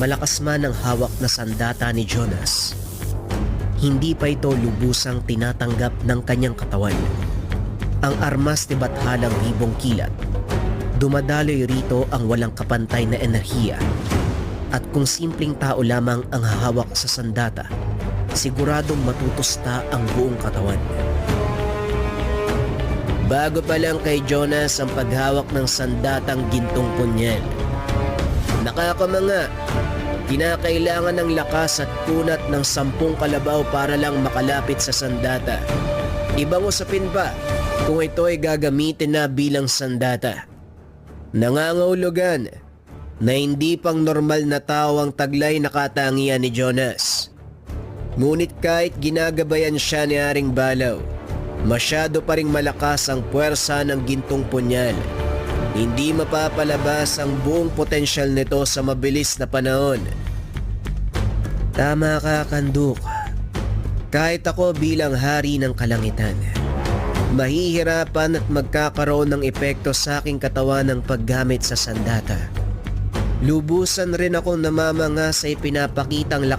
Malakas man ang hawak na sandata ni Jonas, hindi pa ito lubusang tinatanggap ng kanyang katawan. Ang armas ni Bathalang Ribong Kilat, dumadaloy rito ang walang kapantay na enerhiya. At kung simpleng tao lamang ang hahawak sa sandata, siguradong matutusta ang buong katawan. Bago pa lang kay Jonas ang paghawak ng sandatang gintong punyal, nakakamanga. Kinakailangan ng lakas at kunat ng 10 kalabaw para lang makalapit sa sandata. Ibang usapin pa kung ito ay gagamitin na bilang sandata. Nangangahulugan na hindi pang normal na tao ang taglay na katangian ni Jonas. Ngunit kahit ginagabayan siya ni Haring Balaw, masyado pa ring malakas ang puwersa ng gintong punyal. Hindi mapapalabas ang buong potensyal nito sa mabilis na panahon. Tama ka, Kanduk. Kahit ako bilang hari ng kalangitan, mahihirapan at magkakaroon ng epekto sa aking katawan ng paggamit sa sandata. Lubusan rin ako namamanga sa ipinapakitang lakas